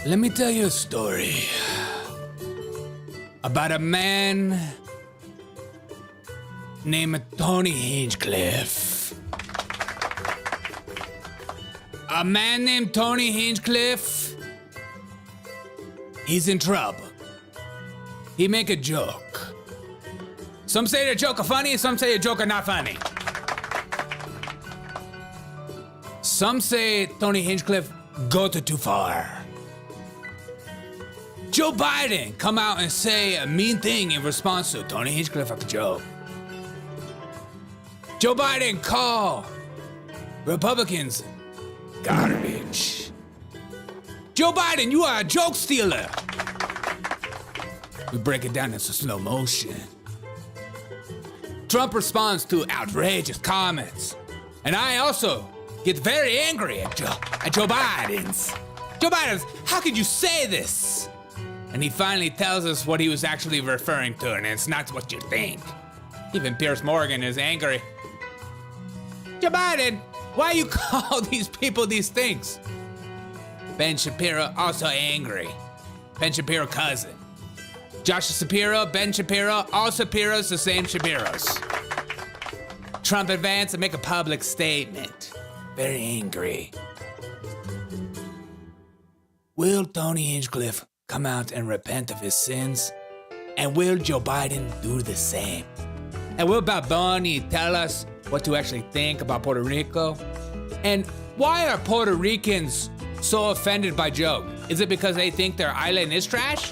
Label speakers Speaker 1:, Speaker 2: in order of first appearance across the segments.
Speaker 1: Let me tell you a story about a man named Tony Hinchcliffe. A man named Tony Hinchcliffe, he's in trouble. He make a joke. Some say the joke are funny, some say the joke are not funny. Some say Tony Hinchcliffe go too far. Joe Biden come out and say a mean thing in response to Tony Hinchcliffe a joke. Joe Biden call Republicans garbage. Joe Biden, you are a joke stealer. We break it down into slow motion. Trump responds to outrageous comments. And I also get very angry at Joe Biden's. Joe Biden's, how could you say this? And he finally tells us what he was actually referring to, and it's not what you think. Even Piers Morgan is angry. Joe Biden, why you call these people these things? Ben Shapiro also angry. Ben Shapiro cousin. Josh Shapiro, Ben Shapiro, all Shapiros, the same Shapiros. Trump advance and make a public statement. Very angry. Will Tony Hinchcliffe come out and repent of his sins? And will Joe Biden do the same? And will Bob Bonnie tell us what to actually think about Puerto Rico? And why are Puerto Ricans so offended by Joe? Is it because they think their island is trash?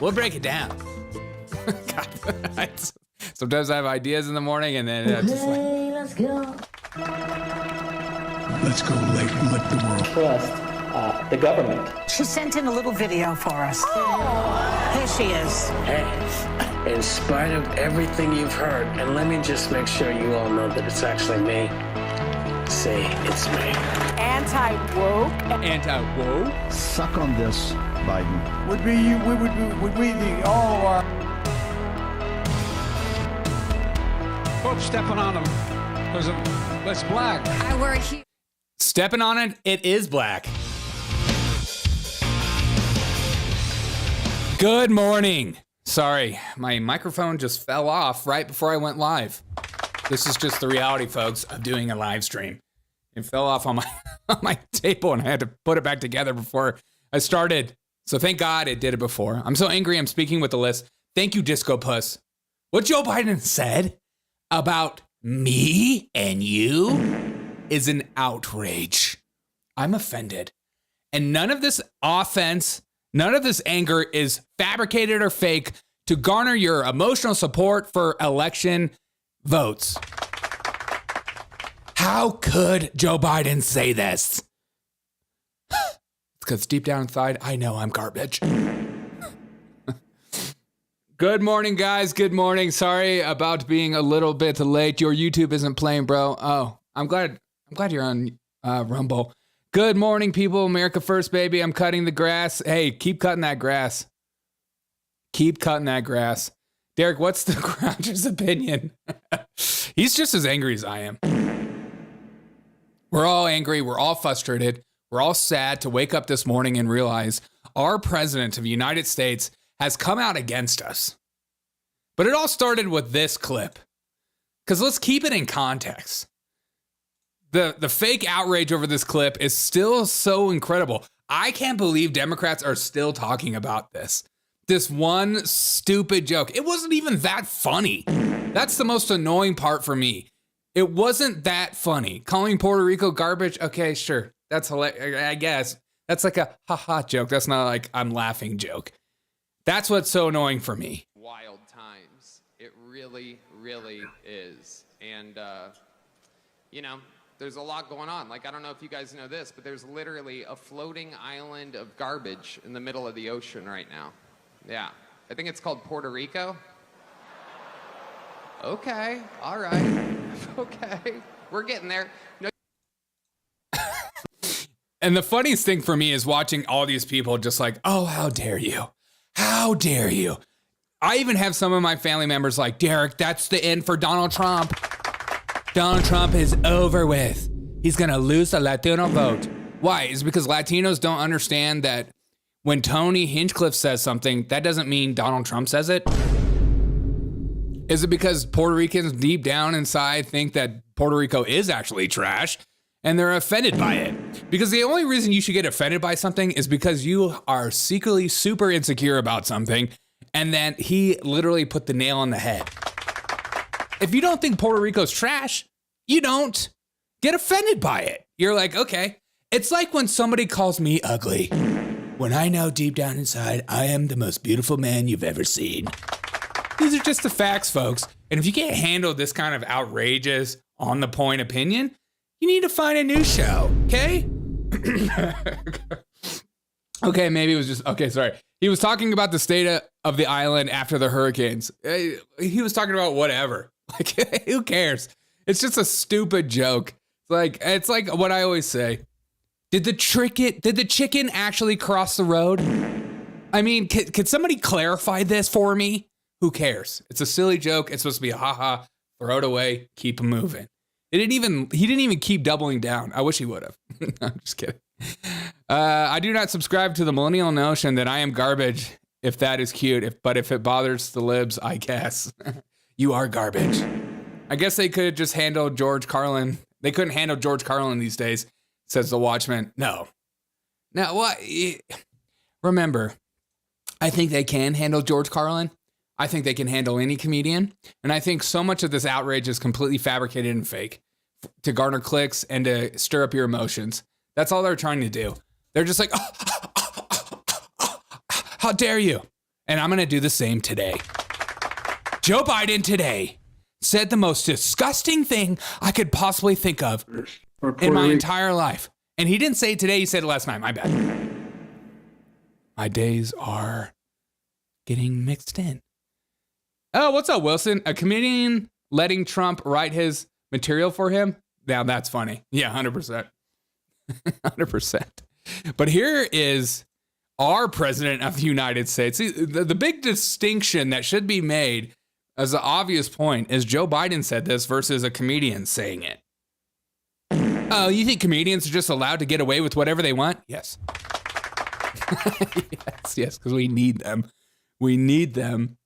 Speaker 1: We'll break it down. God, sometimes I have ideas in the morning and then it's just like...
Speaker 2: Let's go.
Speaker 3: Let's go let the world
Speaker 2: Trust the government.
Speaker 4: She sent in a little video for us. Oh. Here she is.
Speaker 5: Hey, in spite of everything you've heard, and let me just make sure you all know that it's actually me. Say it's me.
Speaker 4: Anti-woke.
Speaker 1: Anti-woke?
Speaker 3: suck on this, Biden.
Speaker 6: Would we the all of our folks stepping on them because it's black.
Speaker 4: I worry he.
Speaker 1: Stepping on it, it is black. Good morning. Sorry, my microphone just fell off right before I went live. This is just the reality, folks, of doing a live stream. It fell off on my table and I had to put it back together before I started. So thank God it did it before. I'm so angry I'm speaking with the list. Thank you, Disco Puss. What Joe Biden said about me and you is an outrage. I'm offended. And none of this offense, none of this anger is fabricated or fake to garner your emotional support for election votes. How could Joe Biden say this? It's because deep down inside, I know I'm garbage. Good morning, guys. Good morning. Sorry about being a little bit late. Your YouTube isn't playing, bro. Oh, I'm glad you're on Rumble. Good morning, people. America first, baby. I'm cutting the grass. Hey, keep cutting that grass. Keep cutting that grass. Derek, what's the Groucher's opinion? He's just as angry as I am. We're all angry. We're all frustrated. We're all sad to wake up this morning and realize our president of the United States has come out against us. But it all started with this clip. Because let's keep it in context. The fake outrage over this clip is still so incredible. I can't believe Democrats are still talking about this. This one stupid joke. It wasn't even that funny. That's the most annoying part for me. It wasn't that funny. Calling Puerto Rico garbage, okay, sure. That's hilarious, I guess. That's like a ha-ha joke. That's not like I'm laughing joke. That's what's so annoying for me.
Speaker 7: Wild times. It really, really is. And, there's a lot going on. Like, I don't know if you guys know this, but there's literally a floating island of garbage in the middle of the ocean right now. Yeah. I think it's called Puerto Rico. Okay. All right. Okay. We're getting there. No.
Speaker 1: And the funniest thing for me is watching all these people just like, oh, how dare you? How dare you? I even have some of my family members like, Derek, that's the end for Donald Trump. Donald Trump is over with. He's going to lose the Latino vote. Why? Is it because Latinos don't understand that when Tony Hinchcliffe says something, that doesn't mean Donald Trump says it? Is it because Puerto Ricans deep down inside think that Puerto Rico is actually trash and they're offended by it? Because the only reason you should get offended by something is because you are secretly super insecure about something, and then he literally put the nail on the head. If you don't think Puerto Rico's trash, you don't get offended by it. You're like, okay. It's like when somebody calls me ugly, when I know deep down inside I am the most beautiful man you've ever seen. These are just the facts, folks. And if you can't handle this kind of outrageous, on the point opinion, you need to find a new show, okay? Okay, maybe it was just, okay, sorry. He was talking about the state of the island after the hurricanes. He was talking about whatever. Like, who cares? It's just a stupid joke. It's like what I always say. Did the chicken actually cross the road? I mean, could somebody clarify this for me? Who cares? It's a silly joke. It's supposed to be a haha, throw it away, keep it moving. He didn't even keep doubling down. I wish he would have. I'm just kidding. I do not subscribe to the millennial notion that I am garbage, if that is cute. But if it bothers the libs, I guess. You are garbage. I guess they could just handle George Carlin. They couldn't handle George Carlin these days, says the Watchman. No. Now, what? Remember, I think they can handle George Carlin. I think they can handle any comedian. And I think so much of this outrage is completely fabricated and fake to garner clicks and to stir up your emotions. That's all they're trying to do. They're just like, how dare you? And I'm going to do the same today. Joe Biden today said the most disgusting thing I could possibly think of in my entire life. And he didn't say it today. He said it last night. My bad. My days are getting mixed in. Oh, what's up, Wilson? A comedian letting Trump write his material for him? Now that's funny. Yeah, 100%. 100%. But here is our president of the United States. See, the big distinction that should be made as the obvious point is Joe Biden said this versus a comedian saying it. Oh, you think comedians are just allowed to get away with whatever they want? Yes. yes, because we need them. We need them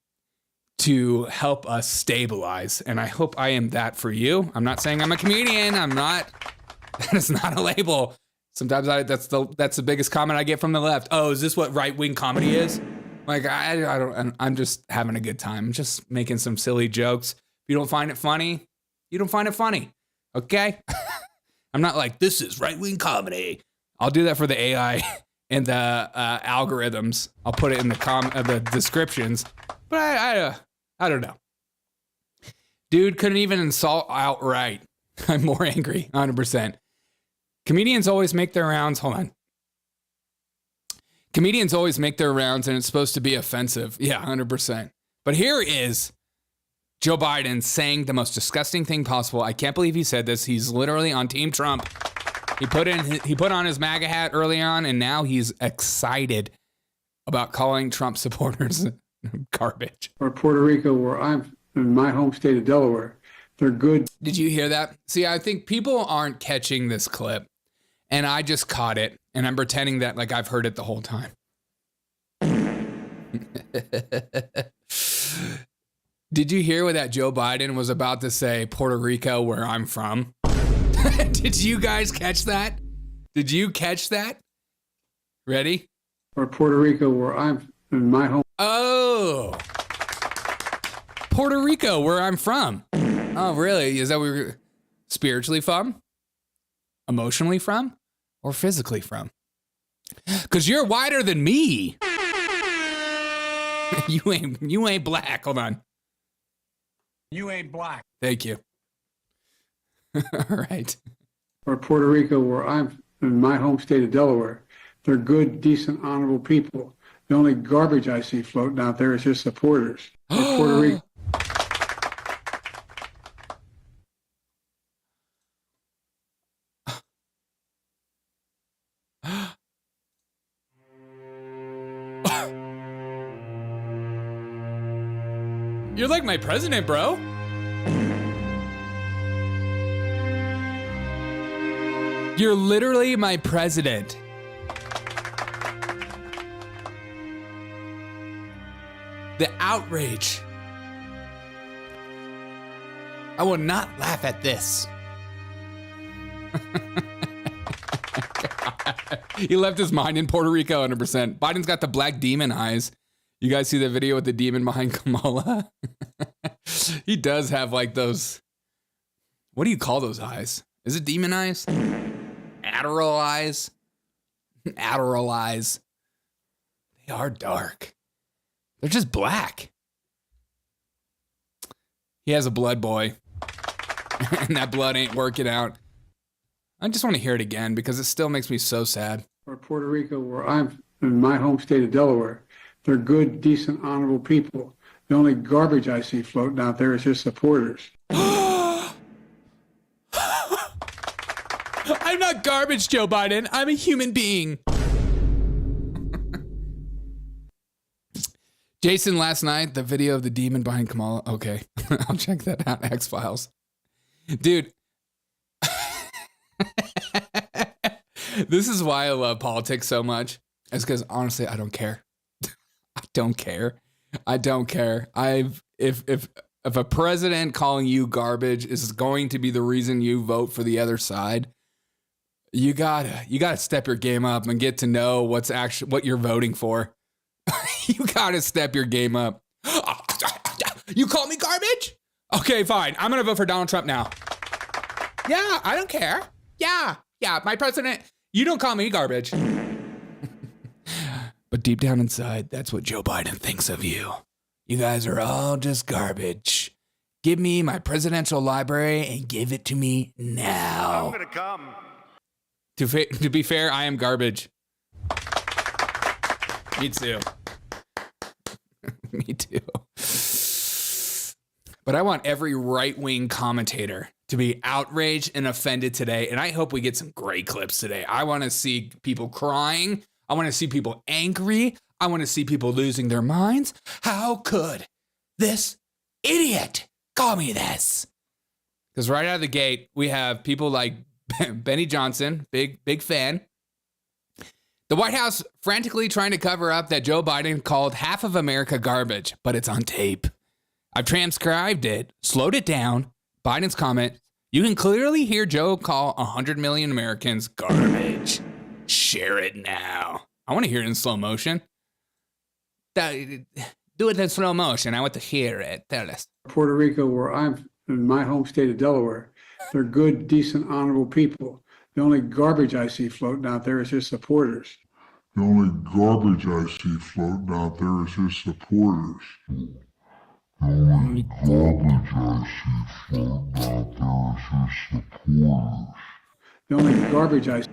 Speaker 1: to help us stabilize. And I hope I am that for you. I'm not saying I'm a comedian. I'm not. That is not a label. Sometimes that's the biggest comment I get from the left. Oh, is this what right-wing comedy is? Like, I don't, I'm just having a good time. I'm just making some silly jokes. If you don't find it funny, you don't find it funny. Okay? I'm not like, this is right-wing comedy. I'll do that for the AI and the algorithms. I'll put it in the descriptions. But I don't know. Dude couldn't even insult outright. I'm more angry, 100%. Comedians always make their rounds. Hold on. Comedians always make their rounds, and it's supposed to be offensive. Yeah, 100%. But here is Joe Biden saying the most disgusting thing possible. I can't believe he said this. He's literally on Team Trump. He put on his MAGA hat early on, and now he's excited about calling Trump supporters garbage.
Speaker 8: Or Puerto Rico, where I'm in my home state of Delaware, they're good.
Speaker 1: Did you hear that? See, I think people aren't catching this clip, and I just caught it, and I'm pretending that like I've heard it the whole time. Did you hear what that Joe Biden was about to say, Puerto Rico, where I'm from? Did you guys catch that? Did you catch that? Ready?
Speaker 8: Or Puerto Rico, where I'm in my home.
Speaker 1: Oh, Puerto Rico, where I'm from. Oh, really? Is that where you're spiritually from? Emotionally from? Or physically from? Because you're whiter than me. You ain't black. Hold on.
Speaker 6: You ain't black.
Speaker 1: Thank you. All right.
Speaker 8: Or Puerto Rico, where I'm in my home state of Delaware. They're good, decent, honorable people. The only garbage I see floating out there is just supporters. Or Puerto Rico.
Speaker 1: You're like my president, bro. You're literally my president. The outrage. I will not laugh at this. He left his mind in Puerto Rico 100%. Biden's got the black demon eyes. You guys see the video with the demon behind Kamala? He does have like those, what do you call those eyes? Is it demon eyes? Adderall eyes? Adderall eyes. They are dark. They're just black. He has a blood boy. And that blood ain't working out. I just want to hear it again because it still makes me so sad.
Speaker 8: Or Puerto Rico, where I'm in my home state of Delaware, they're good, decent, honorable people. The only garbage I see floating out there is his supporters.
Speaker 1: I'm not garbage, Joe Biden. I'm a human being. Jason, last night, the video of the demon behind Kamala. Okay, I'll check that out. X-Files. Dude. This is why I love politics so much. It's because honestly, I don't care. I don't care. I don't care. If a president calling you garbage is going to be the reason you vote for the other side, you gotta step your game up and get to know what you're voting for. You gotta step your game up. You call me garbage? Okay, fine. I'm gonna vote for Donald Trump now. Yeah, I don't care. Yeah, my president. You don't call me garbage. But deep down inside, that's what Joe Biden thinks of you. You guys are all just garbage. Give me my presidential library and give it to me now.
Speaker 9: I'm gonna come.
Speaker 1: To be fair, I am garbage. Me too. Me too. But I want every right-wing commentator to be outraged and offended today. And I hope we get some great clips today. I want to see people crying. I want to see people angry. I want to see people losing their minds. How could this idiot call me this? Because right out of the gate, we have people like Benny Johnson, big fan. The White House frantically trying to cover up that Joe Biden called half of America garbage, but it's on tape. I've transcribed it, slowed it down. Biden's comment. You can clearly hear Joe call 100 million Americans garbage. Share it now. I want to hear it in slow motion. Do it in slow motion. I want to hear it. Tell us.
Speaker 8: Puerto Rico, where I'm in my home state of Delaware, they're good, decent, honorable people. The only garbage I see floating out there is his supporters.
Speaker 10: The only garbage I see floating out there is his supporters. The only garbage I see floating out there is his supporters.
Speaker 8: The only garbage I see.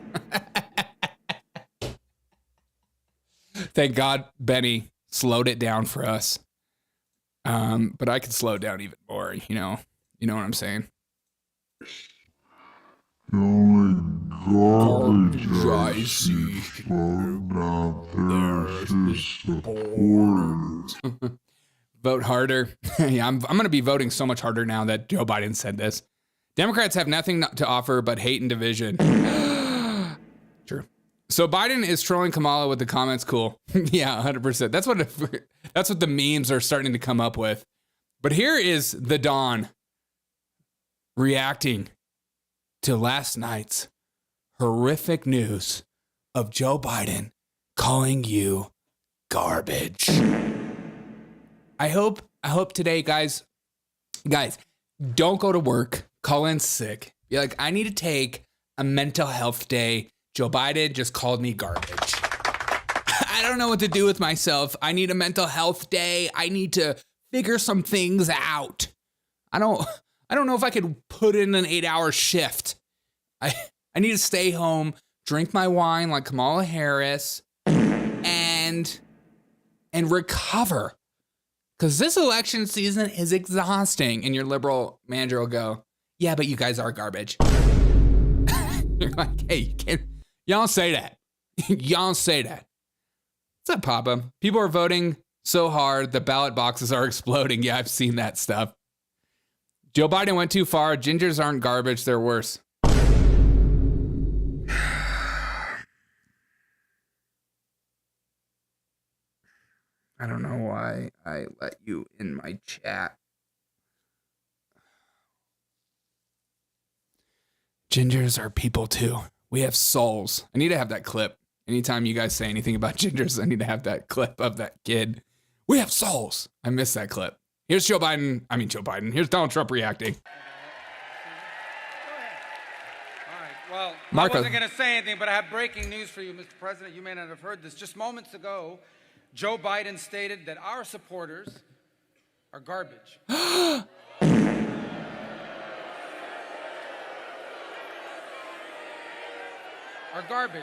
Speaker 1: Thank God Benny slowed it down for us. But I could slow it down even more, you know what I'm saying?
Speaker 10: The only garbage I see floating out there is his supporters.
Speaker 1: Vote harder. Yeah, I'm going to be voting so much harder now that Joe Biden said this. Democrats have nothing to offer but hate and division. Sure. So Biden is trolling Kamala with the comments. Cool. Yeah, 100%. That's what the memes are starting to come up with. But here is the Don reacting to last night's horrific news of Joe Biden calling you garbage. I hope today, guys, don't go to work, call in sick. Be like, I need to take a mental health day. Joe Biden just called me garbage. I don't know what to do with myself. I need a mental health day. I need to figure some things out. I don't know if I could put in an 8-hour shift. I need to stay home, drink my wine like Kamala Harris, and recover. Because this election season is exhausting. And your liberal manager will go, yeah, but you guys are garbage. You're like, hey, y'all say that. Y'all say that. What's up, Papa? People are voting so hard, the ballot boxes are exploding. Yeah, I've seen that stuff. Joe Biden went too far. Gingers aren't garbage, they're worse. I don't know why I let you in my chat. Gingers are people too. We have souls. I need to have that clip. Anytime you guys say anything about gingers, I need to have that clip of that kid. We have souls. I miss that clip. Here's Joe Biden. Here's Donald Trump reacting.
Speaker 6: All right. Well,
Speaker 1: Marco.
Speaker 6: I wasn't going to say anything, but I have breaking news for you, Mr. President. You may not have heard this. Just moments ago, Joe Biden stated that our supporters are garbage. Are garbage.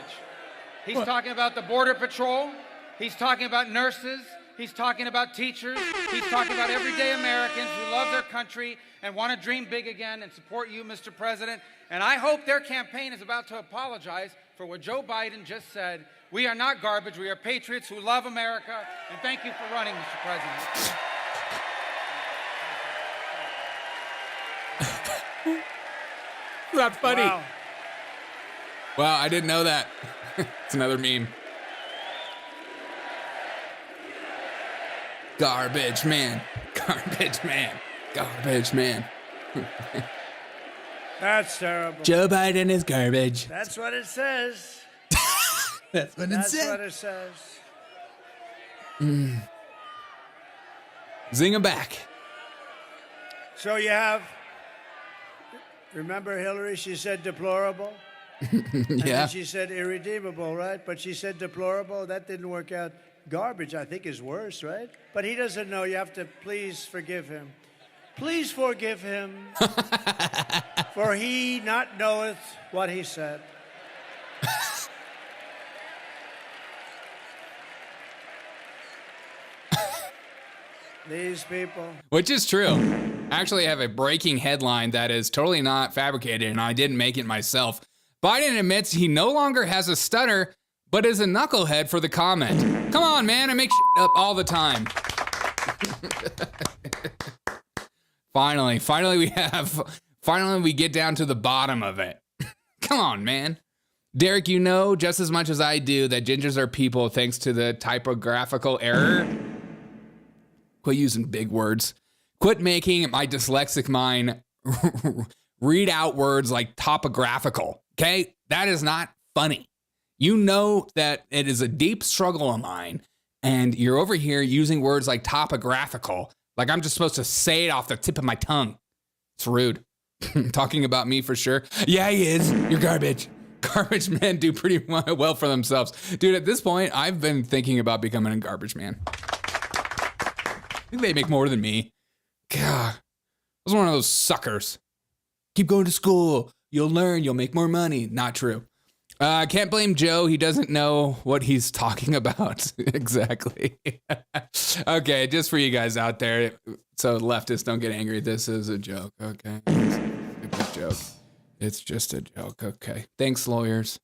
Speaker 6: He's talking about the Border Patrol. He's talking about nurses. He's talking about teachers. He's talking about everyday Americans who love their country and want to dream big again and support you, Mr. President. And I hope their campaign is about to apologize for what Joe Biden just said. We are not garbage. We are patriots who love America. And thank you for running, Mr. President.
Speaker 1: Not funny.
Speaker 6: Wow.
Speaker 1: Wow, I didn't know that. It's another meme. Garbage man. Garbage man. Garbage man.
Speaker 9: That's terrible.
Speaker 1: Joe Biden is garbage.
Speaker 9: That's what it says.
Speaker 1: That's what
Speaker 9: That's what it says.
Speaker 1: Zing him back.
Speaker 9: So you have, remember Hillary, she said deplorable? And
Speaker 1: Yeah.
Speaker 9: then she said irredeemable, right? But she said deplorable. That didn't work out. Garbage, I think, is worse, right? But he doesn't know. You have to please forgive him. Please forgive him, for he not knoweth what he said. These people.
Speaker 1: Which is true. I actually have a breaking headline that is totally not fabricated, and I didn't make it myself. Biden admits he no longer has a stutter, but is a knucklehead for the comment. Come on, man, I make shit up all the time. Finally we get down to the bottom of it. Come on, man. Derek, you know just as much as I do that gingers are people thanks to the typographical error. Quit using big words. Quit making my dyslexic mind read out words like topographical, okay? That is not funny. You know that it is a deep struggle of mine, and you're over here using words like topographical, like I'm just supposed to say it off the tip of my tongue. It's rude. Talking about me for sure. Yeah, he is. You're garbage. Garbage men do pretty well for themselves. Dude, at this point, I've been thinking about becoming a garbage man. I think they make more than me. God, I was one of those suckers. Keep going to school. You'll learn. You'll make more money. Not true. Can't blame Joe. He doesn't know what he's talking about. Exactly. Okay, just for you guys out there, so leftists don't get angry. This is a joke. Okay, it's a joke. It's just a joke. Okay. Thanks, lawyers.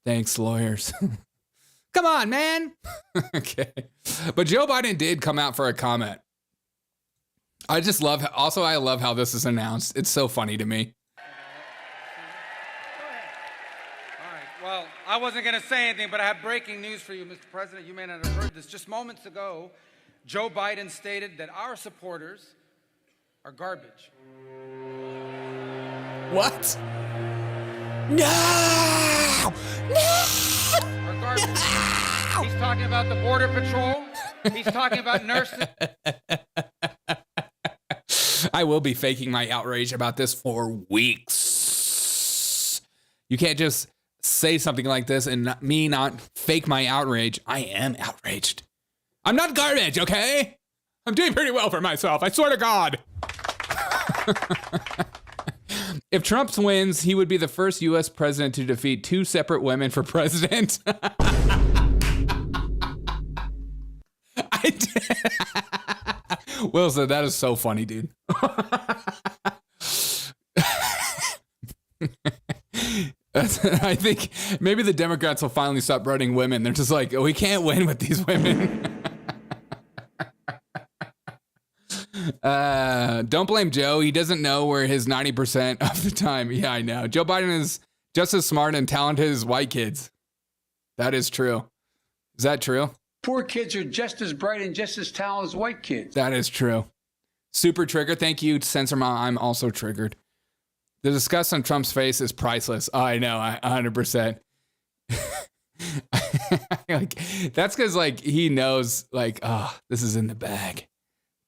Speaker 1: Come on, man. Okay. But Joe Biden did come out for a comment. I love how this is announced. It's so funny to me.
Speaker 6: All right. Well, I wasn't going to say anything, but I have breaking news for you, Mr. President. You may not have heard this. Just moments ago, Joe Biden stated that our supporters are garbage.
Speaker 1: What? No!
Speaker 6: Are garbage. No! He's talking about the Border Patrol. He's talking about nurses.
Speaker 1: I will be faking my outrage about this for weeks. You can't just say something like this and not fake my outrage. I am outraged. I'm not garbage, okay? I'm doing pretty well for myself. I swear to God. If Trump wins, he would be the first U.S. president to defeat two separate women for president. I did. Will said, that is so funny, dude. I think maybe the Democrats will finally stop running women. They're just like, oh, we can't win with these women. Don't blame Joe. He doesn't know where his 90% of the time. Yeah, I know. Joe Biden is just as smart and talented as white kids. That is true. Is that true?
Speaker 8: Poor kids are just as bright and just as talented as white kids.
Speaker 1: That is true. Super trigger. Thank you, Censor Mom. I'm also triggered. The disgust on Trump's face is priceless. Oh, I know, 100%. Like, that's because like he knows like, oh, this is in the bag.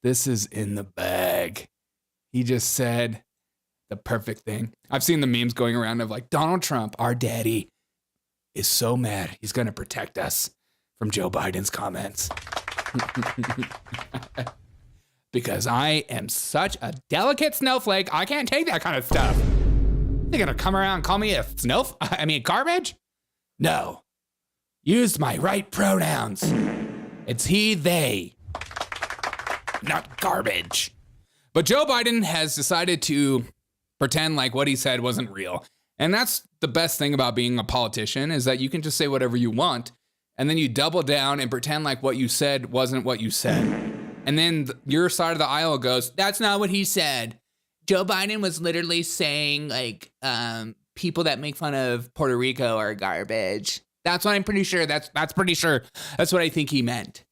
Speaker 1: This is in the bag. He just said the perfect thing. I've seen the memes going around of like, Donald Trump, our daddy, is so mad. He's going to protect us from Joe Biden's comments. Because I am such a delicate snowflake. I can't take that kind of stuff. They're going to come around and call me a garbage? No. Use my right pronouns. It's he, they, not garbage. But Joe Biden has decided to pretend like what he said wasn't real. And that's the best thing about being a politician, is that you can just say whatever you want, and then you double down and pretend like what you said wasn't what you said. And then your side of the aisle goes, that's not what he said. Joe Biden was literally saying like, people that make fun of Puerto Rico are garbage. That's what I'm pretty sure. That's pretty sure. That's what I think he meant.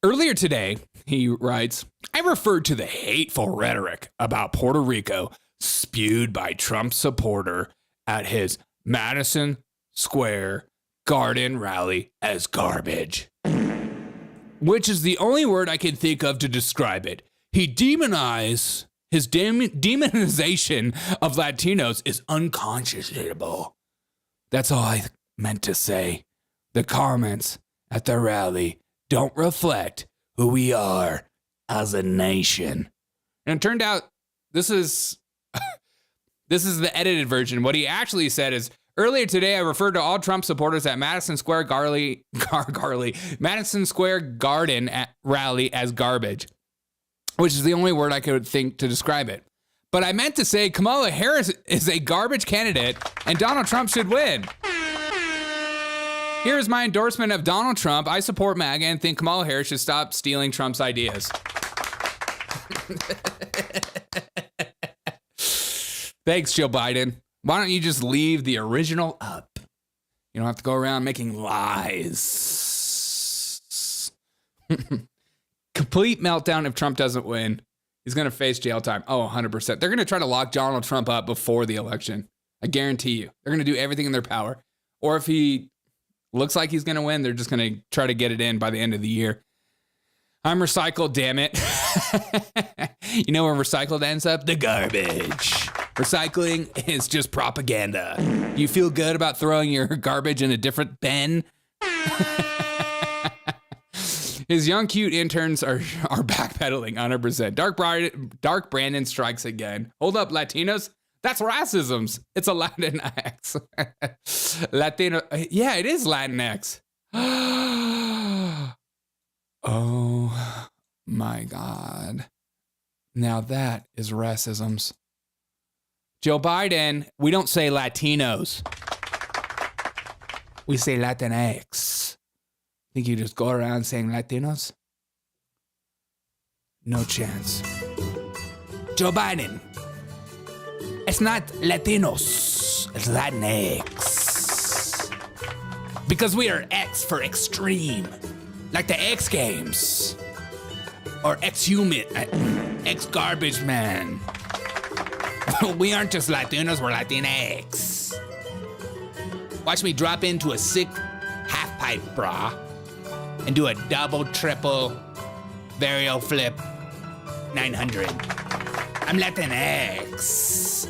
Speaker 1: Earlier today, he writes, I referred to the hateful rhetoric about Puerto Rico spewed by Trump's supporter at his Madison Square Garden rally as garbage, which is the only word I can think of to describe it. He demonized, his demonization of Latinos is unconscionable. That's all I meant to say. The comments at the rally don't reflect who we are as a nation. And it turned out this is the edited version. What he actually said is, earlier today, I referred to all Trump supporters at Madison Square Madison Square Garden rally as garbage, which is the only word I could think to describe it. But I meant to say Kamala Harris is a garbage candidate and Donald Trump should win. Here is my endorsement of Donald Trump. I support MAGA and think Kamala Harris should stop stealing Trump's ideas. Thanks, Joe Biden. Why don't you just leave the original up? You don't have to go around making lies. Complete meltdown if Trump doesn't win. He's going to face jail time. Oh, 100%. They're going to try to lock Donald Trump up before the election. I guarantee you. They're going to do everything in their power. Or if he looks like he's going to win, they're just going to try to get it in by the end of the year. I'm recycled, damn it. You know where recycled ends up? The garbage. Recycling is just propaganda. You feel good about throwing your garbage in a different bin? His young, cute interns are backpedaling 100%. Dark Brandon strikes again. Hold up, Latinos. That's racism. It's a Latinx. Latino. Yeah, it is Latinx. Oh my God. Now that is racism. Joe Biden, we don't say Latinos. We say Latinx. Think you just go around saying Latinos? No chance. Joe Biden, it's not Latinos, it's Latinx. Because we are X for extreme, like the X Games, or X-Human, X-Garbage Man. We aren't just Latinos, we're Latinx. Watch me drop into a sick half-pipe bra and do a double, triple, varial flip 900. I'm Latinx.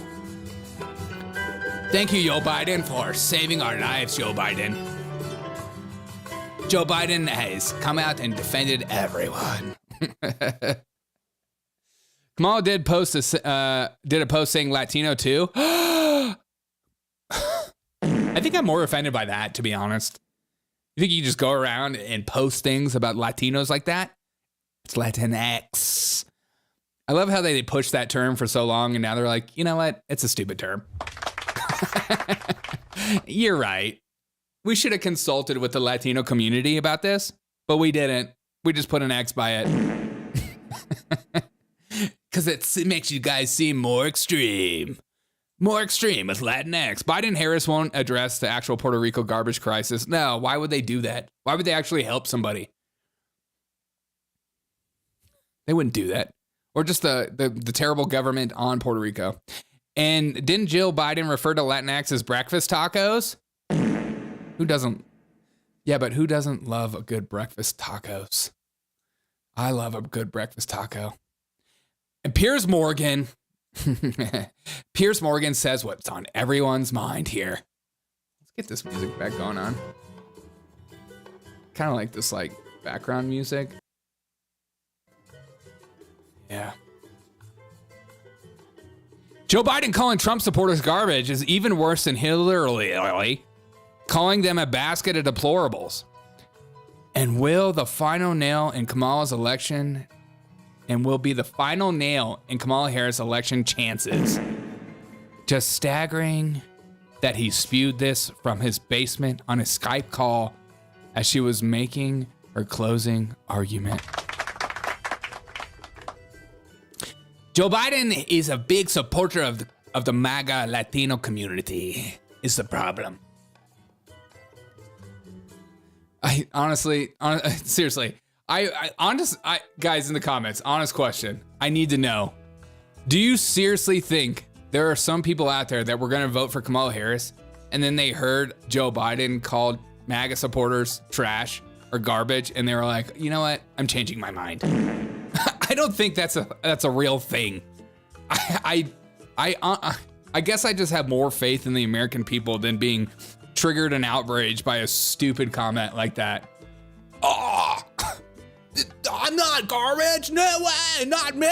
Speaker 1: Thank you, Joe Biden, for saving our lives, Joe Biden. Joe Biden has come out and defended everyone. Kamala did post a post saying Latino too. I think I'm more offended by that, to be honest. You think you just go around and post things about Latinos like that? It's Latinx. I love how they pushed that term for so long, and now they're like, you know what? It's a stupid term. You're right. We should have consulted with the Latino community about this, but we didn't. We just put an X by it. Because it makes you guys seem more extreme. More extreme with Latinx. Biden and Harris won't address the actual Puerto Rico garbage crisis. No, why would they do that? Why would they actually help somebody? They wouldn't do that. Or just the terrible government on Puerto Rico. And didn't Jill Biden refer to Latinx as breakfast tacos? Who doesn't? Yeah, but who doesn't love a good breakfast tacos? I love a good breakfast taco. And Piers Morgan says what's on everyone's mind here. Let's get this music back going on. Kind of like this like background music. Yeah. Joe Biden calling Trump supporters garbage is even worse than Hillary calling them a basket of deplorables. And will the final nail in Kamala's election and will be the final nail in Kamala Harris' election chances. Just staggering that he spewed this from his basement on a Skype call as she was making her closing argument. Joe Biden is a big supporter of the MAGA Latino community, is the problem. I honestly, seriously, guys in the comments, honest question. I need to know, do you seriously think there are some people out there that were going to vote for Kamala Harris and then they heard Joe Biden called MAGA supporters trash or garbage and they were like, you know what? I'm changing my mind. I don't think that's a real thing. I guess I just have more faith in the American people than being triggered and outraged by a stupid comment like that. Oh, I'm not garbage. No way, not me.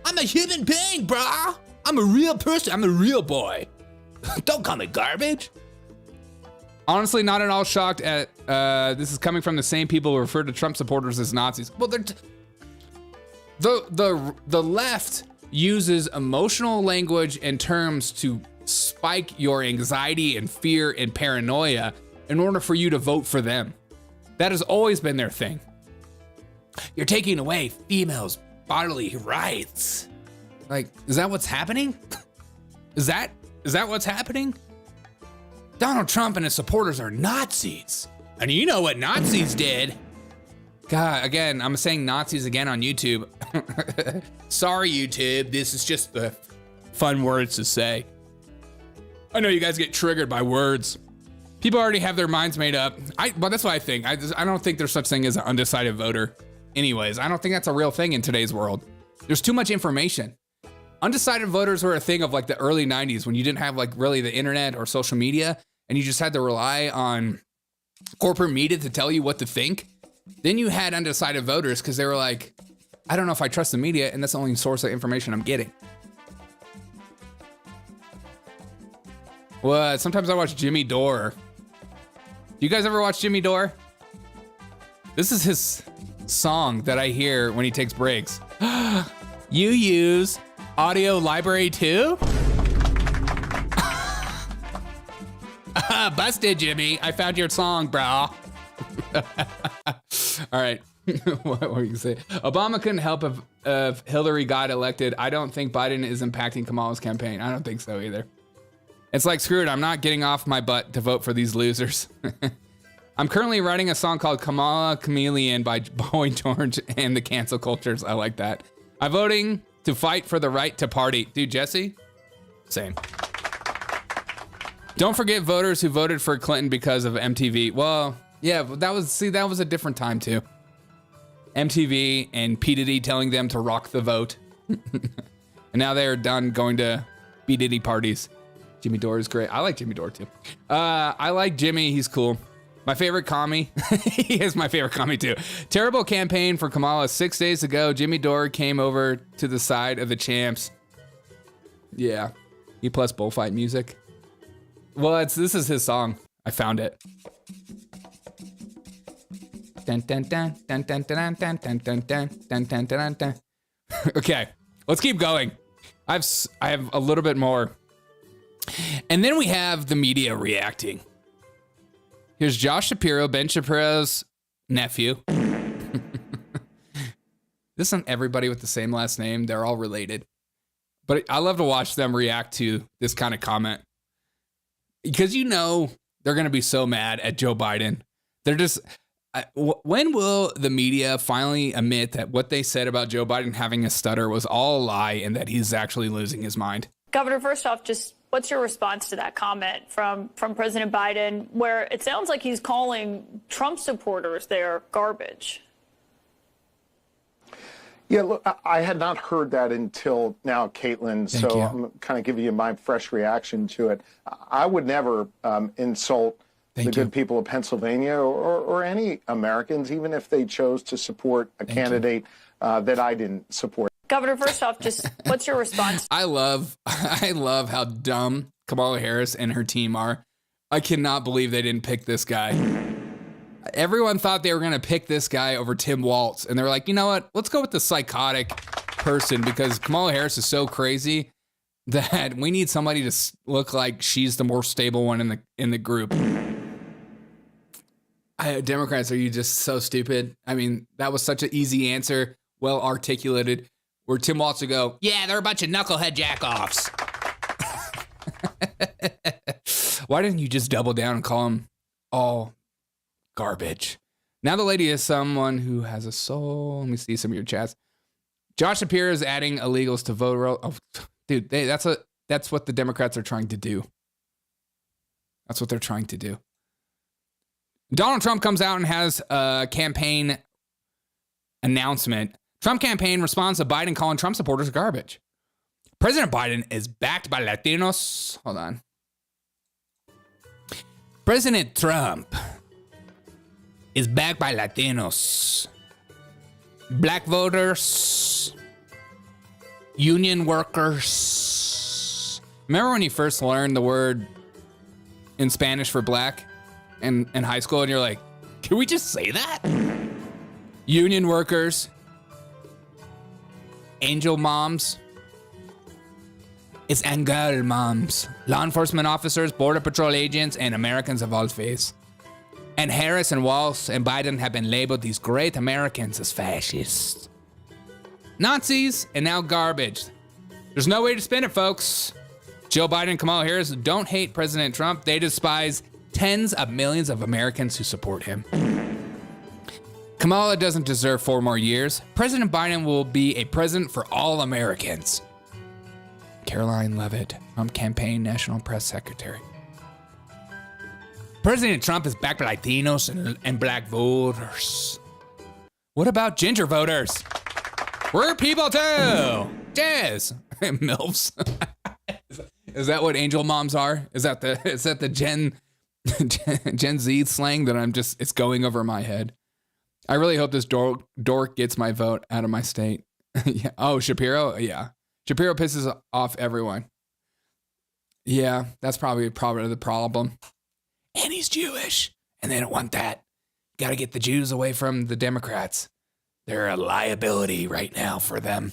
Speaker 1: I'm a human being, bro. I'm a real person. I'm a real boy. Don't call me garbage. Honestly, not at all shocked at this is coming from the same people who refer to Trump supporters as Nazis. Well, the left uses emotional language and terms to spike your anxiety and fear and paranoia in order for you to vote for them. That has always been their thing. You're taking away females' bodily rights. Like, is that what's happening? Is that what's happening? Donald Trump and his supporters are Nazis. And you know what Nazis did. God, again, I'm saying Nazis again on YouTube. Sorry, YouTube. This is just the fun words to say. I know you guys get triggered by words. People already have their minds made up. But that's what I think. I don't think there's such thing as an undecided voter. Anyways, I don't think that's a real thing in today's world. There's too much information. Undecided voters were a thing of like the early 90s when you didn't have like really the internet or social media and you just had to rely on corporate media to tell you what to think. Then you had undecided voters because they were like, I don't know if I trust the media and that's the only source of information I'm getting. Well, sometimes I watch Jimmy Dore. Do you guys ever watch Jimmy Dore? This is his song that I hear when he takes breaks. You use audio library too? Busted, Jimmy. I found your song, bro. All right. What were you gonna say? Obama couldn't help if Hillary got elected. I don't think Biden is impacting Kamala's campaign. I don't think so either. It's like, screw it, I'm not getting off my butt to vote for these losers. I'm currently writing a song called Kamala Chameleon by Boy George and the Cancel Cultures. I like that. I'm voting to fight for the right to party. Dude, Jesse? Same. Don't forget voters who voted for Clinton because of MTV. Well, yeah, that was a different time too. MTV and P. Diddy telling them to rock the vote. And now they're done going to B. Diddy parties. Jimmy Dore is great. I like Jimmy Dore too. I like Jimmy. He's cool. My favorite commie. He is my favorite commie too. Terrible campaign for Kamala. 6 days ago, Jimmy Dore came over to the side of the champs. Yeah. E plus bullfight music. Well, this is his song. I found it. Dun, dun, dun, dun, dun, dun, dun, dun, dun, dun, dun, dun, dun, dun. Okay, let's keep going. I have a little bit more. And then we have the media reacting. Here's Josh Shapiro, Ben Shapiro's nephew. This isn't everybody with the same last name. They're all related. But I love to watch them react to this kind of comment because they're going to be so mad at Joe Biden. They're just, when will the media finally admit that what they said about Joe Biden having a stutter was all a lie and that he's actually losing his mind?
Speaker 11: Governor, first off, just what's your response to that comment from President Biden, where it sounds like he's calling Trump supporters there garbage?
Speaker 12: Yeah, look, I had not heard that until now, Caitlin, so I'm kind of giving you my fresh reaction to it. I would never insult the good people of Pennsylvania or any Americans, even if they chose to support a candidate that I didn't support.
Speaker 11: Governor, first off, just what's your response?
Speaker 1: I love how dumb Kamala Harris and her team are. I cannot believe they didn't pick this guy. Everyone thought they were going to pick this guy over Tim Walz. And they were like, you know what? Let's go with the psychotic person because Kamala Harris is so crazy that we need somebody to look like she's the more stable one in the group. Democrats, are you just so stupid? I mean, that was such an easy answer, well articulated, where Tim Walz would go, yeah, they're a bunch of knucklehead jackoffs. Why didn't you just double down and call them all garbage? Now the lady is someone who has a soul. Let me see some of your chats. Josh Shapiro is adding illegals to vote roll. Oh, dude, that's what the Democrats are trying to do. That's what they're trying to do. Donald Trump comes out and has a campaign announcement. Trump campaign responds to Biden calling Trump supporters garbage. President Biden is backed by Latinos. Hold on. President Trump is backed by Latinos, black voters, union workers. Remember when you first learned the word in Spanish for black in high school and you're like, can we just say that? Union workers, angel moms, it's angel moms, law enforcement officers, border patrol agents, and Americans of all faiths. And Harris and Walz and Biden have been labeled these great Americans as fascists, Nazis, and now garbage. There's no way to spin it, folks. Joe Biden and Kamala Harris don't hate President Trump. They despise tens of millions of Americans who support him. Kamala doesn't deserve 4 more years. President Biden will be a president for all Americans. Caroline Leavitt, Trump campaign national press secretary. President Trump is backed by Latinos and black voters. What about ginger voters? We're people too. Jazz. MILFs. Is that what angel moms are? Is that the Gen Z slang that it's going over my head? I really hope this dork gets my vote out of my state. Yeah. Oh, Shapiro? Yeah. Shapiro pisses off everyone. Yeah, that's probably the problem. And he's Jewish, and they don't want that. Got to get the Jews away from the Democrats. They're a liability right now for them.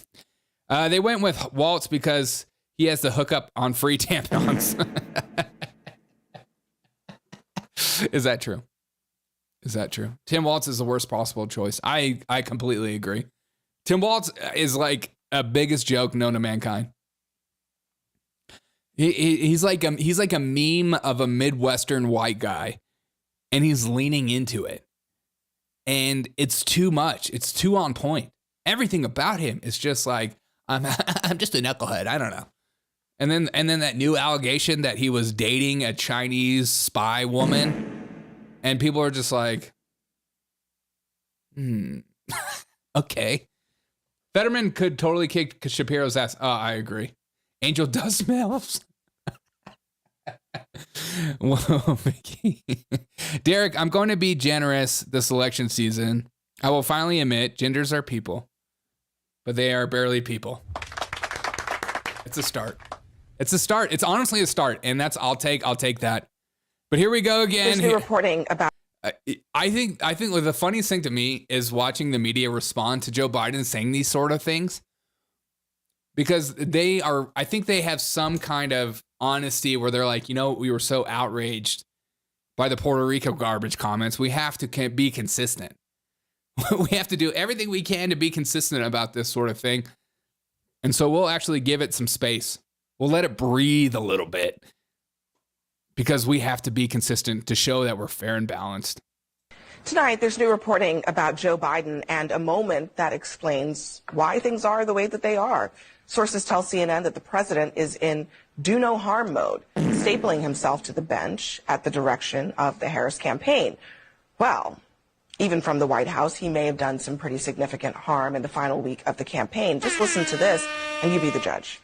Speaker 1: They went with Walz because he has the hookup on free tampons. Is that true? Is that true? Tim Walz is the worst possible choice. I completely agree. Tim Walz is like a biggest joke known to mankind. He's like a meme of a Midwestern white guy, and he's leaning into it. And it's too much. It's too on point. Everything about him is just like, I'm just a knucklehead. I don't know. And then that new allegation that he was dating a Chinese spy woman, and people are just like, okay. Fetterman could totally kick Shapiro's ass. Oh, I agree. Angel does smells. Whoa, Mickey. Derek, I'm going to be generous this election season. I will finally admit genders are people, but they are barely people. It's a start. It's a start. It's honestly a start, and I'll take that. But here we go again.
Speaker 13: There's new reporting about.
Speaker 1: I think the funniest thing to me is watching the media respond to Joe Biden saying these sort of things, because I think they have some kind of honesty where they're like, we were so outraged by the Puerto Rico garbage comments. We have to be consistent. We have to do everything we can to be consistent about this sort of thing. And so we'll actually give it some space. We'll let it breathe a little bit because we have to be consistent to show that we're fair and balanced.
Speaker 13: Tonight, there's new reporting about Joe Biden and a moment that explains why things are the way that they are. Sources tell CNN that the president is in do no harm mode, stapling himself to the bench at the direction of the Harris campaign. Well, even from the White House, he may have done some pretty significant harm in the final week of the campaign. Just listen to this, and you be the judge.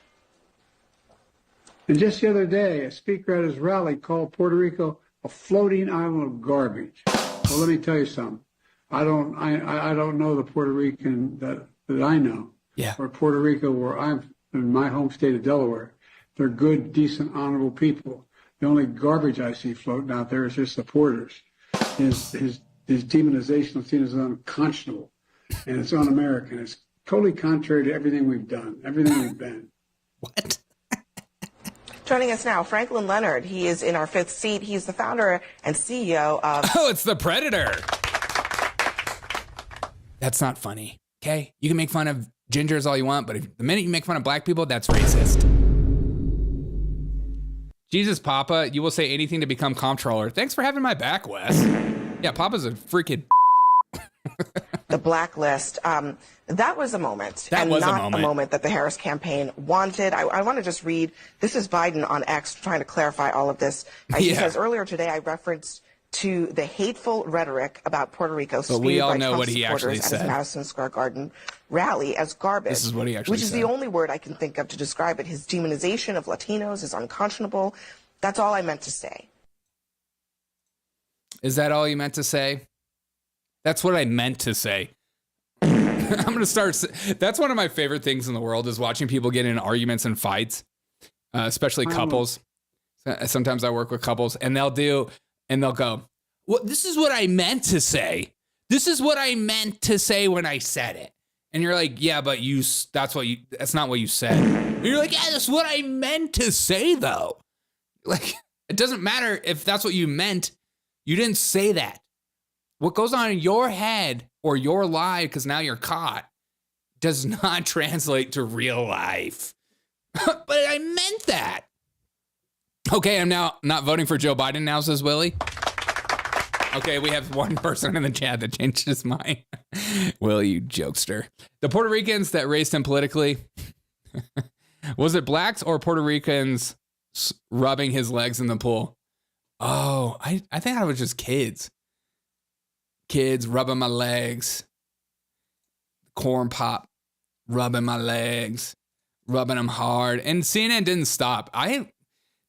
Speaker 8: And just the other day, a speaker at his rally called Puerto Rico a floating island of garbage. Well, let me tell you something. I don't know the Puerto Rican that I know.
Speaker 1: Yeah.
Speaker 8: Or Puerto Rico, where I'm in my home state of Delaware. They're good, decent, honorable people. The only garbage I see floating out there is his supporters. His demonization of Tina is unconscionable, and it's un-American. It's totally contrary to everything we've done, everything we've been.
Speaker 1: What?
Speaker 13: Joining us now, Franklin Leonard. He is in our fifth seat. He's the founder and CEO of...
Speaker 1: Oh, it's the Predator. That's not funny, okay? You can make fun of gingers all you want, but the minute you make fun of black people, that's racist. Jesus, Papa, you will say anything to become comptroller. Thanks for having my back, Wes. Yeah, Papa's a freaking...
Speaker 13: The blacklist. That was a moment.
Speaker 1: That was
Speaker 13: not
Speaker 1: a moment.
Speaker 13: a moment that the Harris campaign wanted. I want to just read. This is Biden on X trying to clarify all of this. He says, earlier today, I referenced to the hateful rhetoric about Puerto Rico spewed by Trump supporters at his Madison Square Garden rally as garbage.
Speaker 1: This is what he actually
Speaker 13: which is
Speaker 1: said.
Speaker 13: the only word I can think of to describe it. His demonization of Latinos is unconscionable. That's all I meant to say.
Speaker 1: Is that all you meant to say? That's what I meant to say. I'm going to start. That's one of my favorite things in the world is watching people get in arguments and fights, especially couples. Sometimes I work with couples and they'll go, well, this is what I meant to say. This is what I meant to say when I said it. And you're like, yeah, but that's not what you said. And you're like, yeah, that's what I meant to say though. Like, it doesn't matter if that's what you meant. You didn't say that. What goes on in your head or your lie, because now you're caught, does not translate to real life. But I meant that. Okay, I'm now not voting for Joe Biden now, says Willie. Okay, we have one person in the chat that changed his mind. Willie, you jokester. The Puerto Ricans that raised him politically, was it blacks or Puerto Ricans rubbing his legs in the pool? Oh, I think I was just kids. Kids rubbing my legs. Corn pop rubbing my legs. Rubbing them hard. And CNN didn't stop.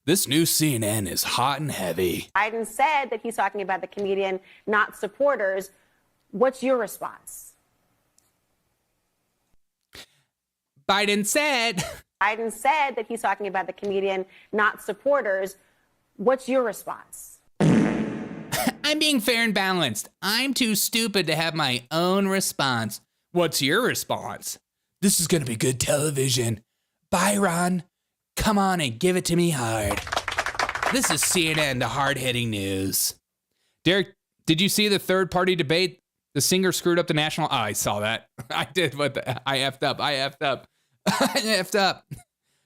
Speaker 1: This new CNN is hot and heavy.
Speaker 14: Biden said that he's talking about the comedian, not supporters. What's your response?
Speaker 1: Biden said
Speaker 14: that he's talking about the comedian, not supporters. What's your response?
Speaker 1: I'm being fair and balanced. I'm too stupid to have my own response. What's your response? This is going to be good television. Byron, come on and give it to me hard. This is CNN, the hard-hitting news. Derek, did you see the third-party debate? The singer screwed up the national... Oh, I saw that. I did, but I effed up. I effed up.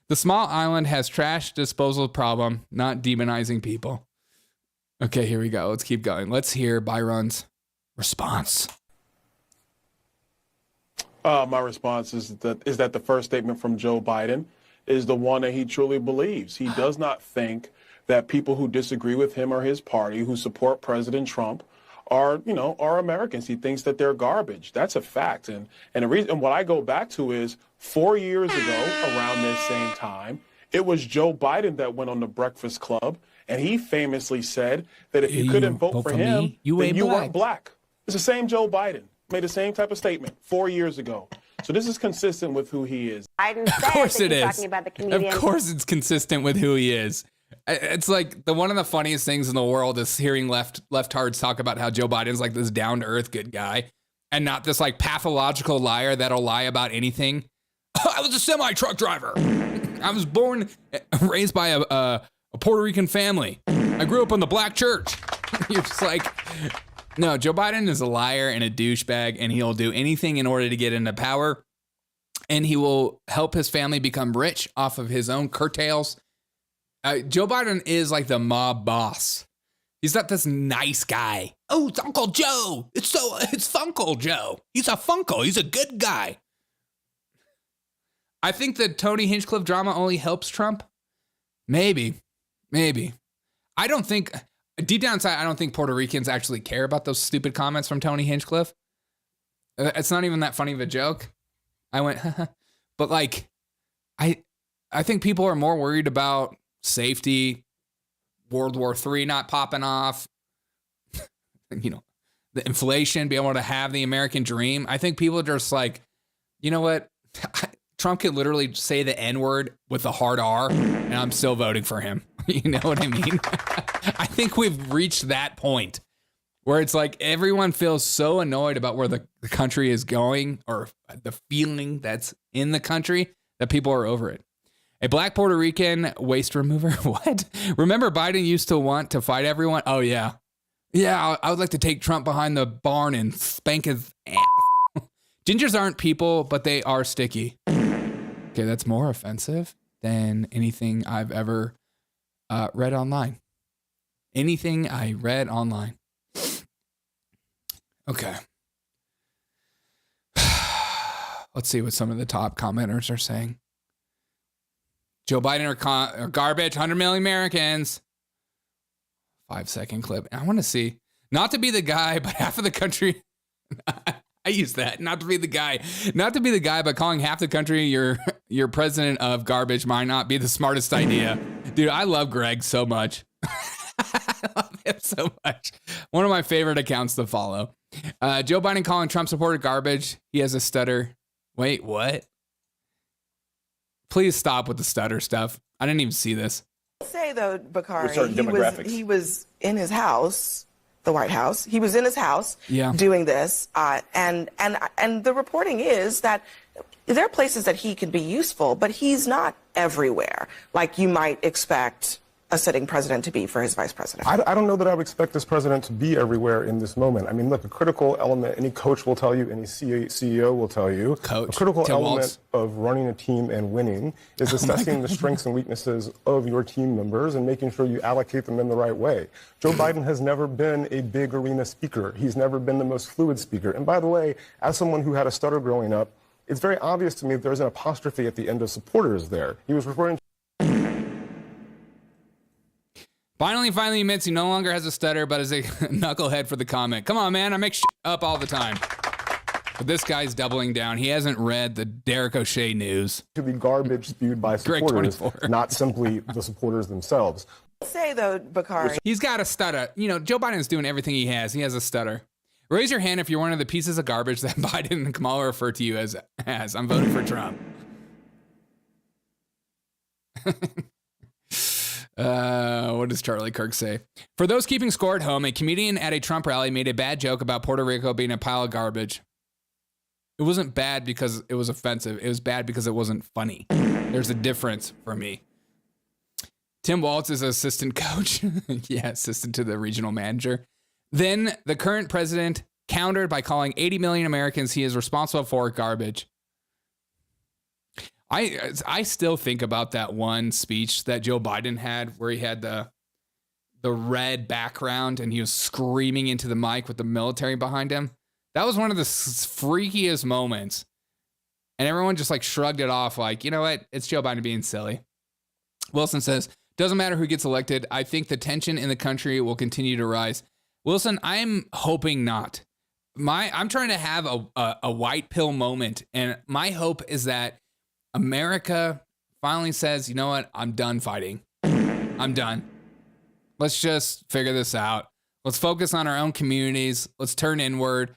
Speaker 1: The small island has trash disposal problem, not demonizing people. Okay, here we go. Let's keep going. Let's hear Byron's response.
Speaker 15: My response is that the first statement from Joe Biden is the one that he truly believes. He does not think that people who disagree with him or his party, who support President Trump, are Americans. He thinks that they're garbage. That's a fact. And the reason, what I go back to is 4 years ago, around this same time, it was Joe Biden that went on the Breakfast Club, and he famously said that if you couldn't vote for him, then you weren't black. It's the same Joe Biden. Made the same type of statement 4 years ago. So this is consistent with who he is.
Speaker 14: Biden said
Speaker 1: of course
Speaker 14: that
Speaker 1: it
Speaker 14: he's
Speaker 1: is.
Speaker 14: talking about the comedian.
Speaker 1: Of course it's consistent with who he is. It's like one of the funniest things in the world is hearing leftards talk about how Joe Biden's like this down-to-earth good guy and not this like pathological liar that'll lie about anything. I was a semi-truck driver. I was raised by a Puerto Rican family. I grew up in the black church. You're just like... No, Joe Biden is a liar and a douchebag, and he'll do anything in order to get into power. and he will help his family become rich off of his own curtails. Joe Biden is like the mob boss. He's not this nice guy. Oh, it's Uncle Joe. It's Funkle Joe. He's a Funkle. He's a good guy. I think the Tony Hinchcliffe drama only helps Trump. Maybe. I don't think, deep down inside, I don't think Puerto Ricans actually care about those stupid comments from Tony Hinchcliffe. It's not even that funny of a joke. I went, but like, I think people are more worried about safety, World War III not popping off, the inflation, being able to have the American dream. I think people are just like, you know what? Trump could literally say the N-word with a hard R, and I'm still voting for him. You know what I mean? I think we've reached that point where it's like everyone feels so annoyed about where the country is going, or the feeling that's in the country, that people are over it. A black Puerto Rican waste remover. What? Remember Biden used to want to fight everyone? Oh, yeah. Yeah, I would like to take Trump behind the barn and spank his ass. Gingers aren't people, but they are sticky. Okay, that's more offensive than anything I've ever read online. Anything I read online. Okay. Let's see what some of the top commenters are saying. Joe Biden or garbage, 100 million Americans. 5-second clip. I want to see, not to be the guy, but half of the country. I use that, not to be the guy, but calling half the country your president of garbage might not be the smartest idea. Dude, I love Greg so much. I love him so much. One of my favorite accounts to follow. Joe Biden calling Trump supporter garbage. He has a stutter. Wait, what? Please stop with the stutter stuff. I didn't even see this.
Speaker 13: Say though, Bakari, he was in his house, the White House. He was in his house doing this, and the reporting is that there are places that he can be useful, but he's not everywhere like you might expect a sitting president to be for his vice president.
Speaker 16: I don't know that I would expect this president to be everywhere in this moment. I mean, look, a critical element, any coach will tell you, any CEO will tell you, a critical element of running a team and winning is assessing the strengths and weaknesses of your team members and making sure you allocate them in the right way. Joe Biden has never been a big arena speaker. He's never been the most fluid speaker. And by the way, as someone who had a stutter growing up, it's very obvious to me that there's an apostrophe at the end of supporters there. He was referring to
Speaker 1: Finally admits he no longer has a stutter, but is a knucklehead for the comment. Come on, man. I make shit up all the time. But this guy's doubling down. He hasn't read the Derek O'Shea news.
Speaker 16: To be garbage spewed by supporters, not simply the supporters themselves.
Speaker 13: Say though, Bakari,
Speaker 1: he's got a stutter. Joe Biden's doing everything he has. He has a stutter. Raise your hand if you're one of the pieces of garbage that Biden and Kamala refer to you as. I'm voting for Trump. What does Charlie Kirk say? For those keeping score at home, a comedian at a Trump rally made a bad joke about Puerto Rico being a pile of garbage. It wasn't bad because it was offensive. It was bad because it wasn't funny. There's a difference for me. Tim Walz is assistant coach. Assistant to the regional manager. Then the current president countered by calling 80 million Americans he is responsible for garbage. I still think about that one speech that Joe Biden had where he had the red background and he was screaming into the mic with the military behind him. That was one of the freakiest moments. And everyone just shrugged it off like, you know what? It's Joe Biden being silly. Wilson says, doesn't matter who gets elected. I think the tension in the country will continue to rise. Wilson, I'm hoping not. I'm trying to have a white pill moment. And my hope is that America finally says, you know what? I'm done fighting. I'm done. Let's just figure this out. Let's focus on our own communities. Let's turn inward.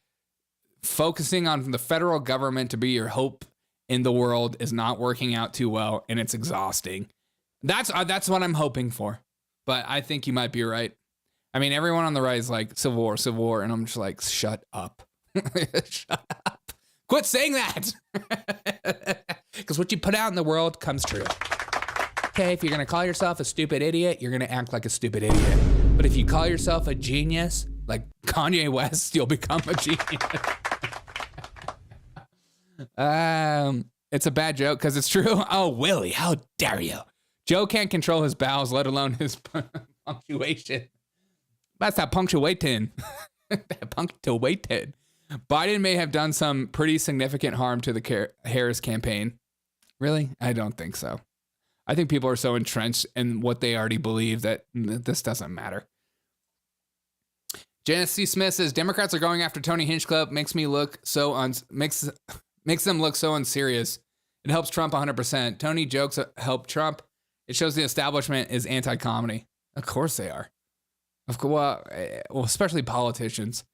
Speaker 1: Focusing on the federal government to be your hope in the world is not working out too well, and it's exhausting. That's what I'm hoping for. But I think you might be right. I mean, everyone on the right is like, civil war, and I'm just like, shut up. Shut up. Quit saying that. Because what you put out in the world comes true. Okay, if you're going to call yourself a stupid idiot, you're going to act like a stupid idiot. But if you call yourself a genius, like Kanye West, you'll become a genius. it's a bad joke because it's true. Oh, Willie, how dare you? Joe can't control his bowels, let alone his punctuation. That's that punctuating. That punctuated. Biden may have done some pretty significant harm to the Harris campaign. Really? I don't think so. I think people are so entrenched in what they already believe that this doesn't matter. Janice C. Smith says Democrats are going after Tony Hinchcliffe makes them look so unserious. It helps Trump 100%. Tony jokes help Trump. It shows the establishment is anti-comedy. Of course they are. Of course, well, especially politicians.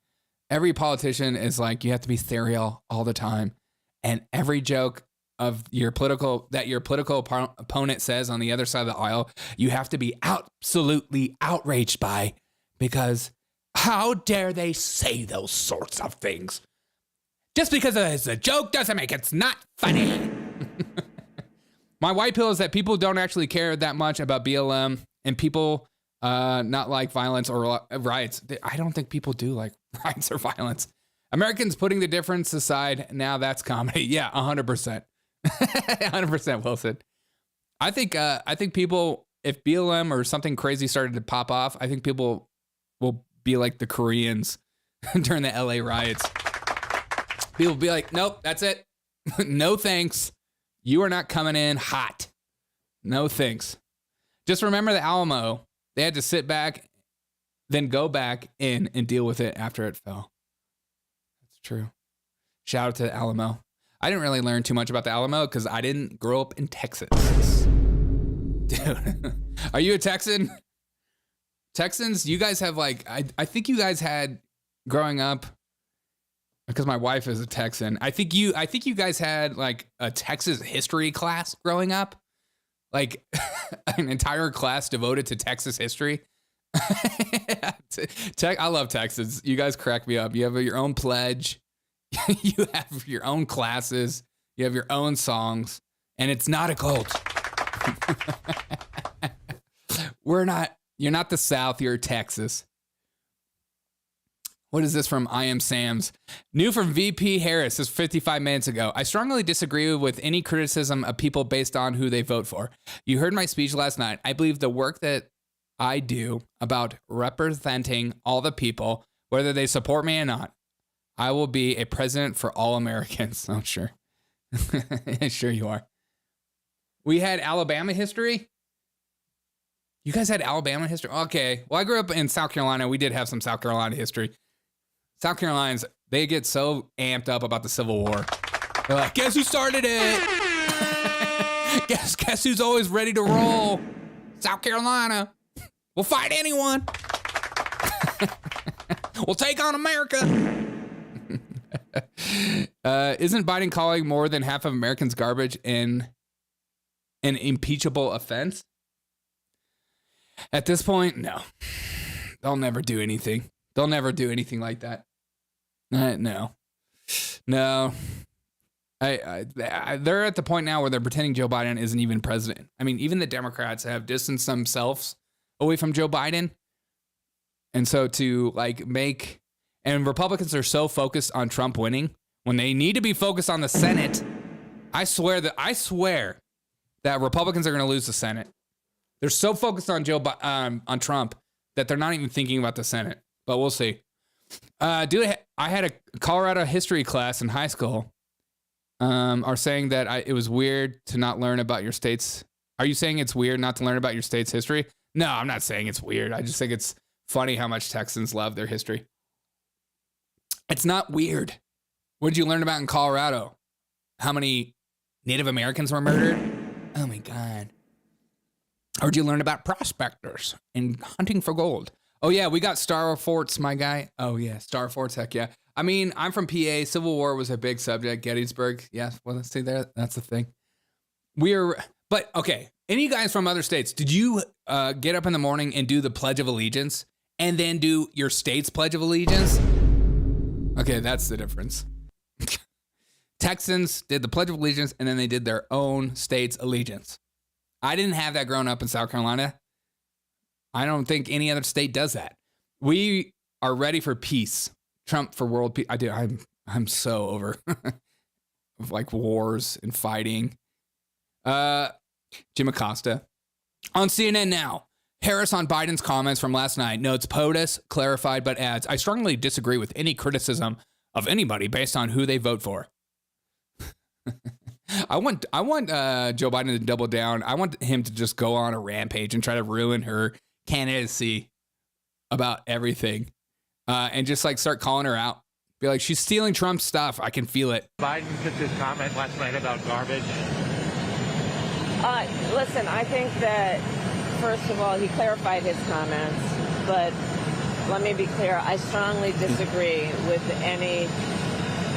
Speaker 1: Every politician is like, you have to be serial all the time, and every joke of your political opponent says on the other side of the aisle, you have to be absolutely outraged by, because how dare they say those sorts of things? Just because it's a joke doesn't make it's not funny. My white pill is that people don't actually care that much about BLM, and people not like violence or riots. I don't think people do like riots or violence. Americans putting the difference aside, now that's comedy. Yeah, 100%. 100%, Wilson. I think people, if BLM or something crazy started to pop off, I think people will be like the Koreans during the LA riots. People will be like, nope, that's it. No thanks. You are not coming in hot. No thanks. Just remember the Alamo. They had to sit back, then go back in and deal with it after it fell. That's true. Shout out to the Alamo. I didn't really learn too much about the Alamo because I didn't grow up in Texas. Dude, are you a Texan? Texans, you guys have like, I think you guys had growing up, because my wife is a Texan. I think you guys had like a Texas history class growing up, like an entire class devoted to Texas history. I love Texans. You guys crack me up. You have your own pledge. You have your own classes. You have your own songs, and it's not a cult. You're not the South. You're Texas. What is this from I Am Sam's? New from VP Harris, this 55 minutes ago. I strongly disagree with any criticism of people based on who they vote for. You heard my speech last night. I believe the work that I do about representing all the people, whether they support me or not, I will be a president for all Americans. Oh, sure. Sure you are. We had Alabama history. You guys had Alabama history? Okay. Well, I grew up in South Carolina. We did have some South Carolina history. South Carolinians, they get so amped up about the Civil War. They're like, guess who started it? guess who's always ready to roll? South Carolina. We'll fight anyone. We'll take on America. Isn't Biden calling more than half of Americans garbage in an impeachable offense? At this point, no. They'll never do anything. They'll never do anything like that. No. They're at the point now where they're pretending Joe Biden isn't even president. I mean, even the Democrats have distanced themselves away from Joe Biden. And so and Republicans are so focused on Trump winning when they need to be focused on the Senate. I swear that Republicans are going to lose the Senate. They're so focused on on Trump that they're not even thinking about the Senate. But we'll see. I had a Colorado history class in high school. Are saying that it was weird to not learn about your state's. Are you saying it's weird not to learn about your state's history? No, I'm not saying it's weird. I just think it's funny how much Texans love their history. It's not weird. What did you learn about in Colorado? How many Native Americans were murdered? Oh my God. Or did you learn about prospectors and hunting for gold? Oh yeah, we got Star Forts, my guy. Oh yeah, Star Forts, heck yeah. I mean, I'm from PA. Civil War was a big subject. Gettysburg, yes. Well, let's see there. That's the thing. But okay. Any guys from other states? Did you get up in the morning and do the Pledge of Allegiance and then do your state's Pledge of Allegiance? Okay, that's the difference. Texans did the Pledge of Allegiance and then they did their own state's allegiance. I didn't have that growing up in South Carolina. I don't think any other state does that. We are ready for peace. Trump for world peace. I'm so over of like wars and fighting. Jim Acosta. On CNN now, Harris on Biden's comments from last night notes POTUS clarified but adds, I strongly disagree with any criticism of anybody based on who they vote for. I want Joe Biden to double down. I want him to just go on a rampage and try to ruin her candidacy about everything, and just like start calling her out. Be like, she's stealing Trump's stuff. I can feel it.
Speaker 17: Biden took his comment last night about garbage.
Speaker 18: Listen, I think that, first of all, he clarified his comments, but let me be clear. I strongly disagree with any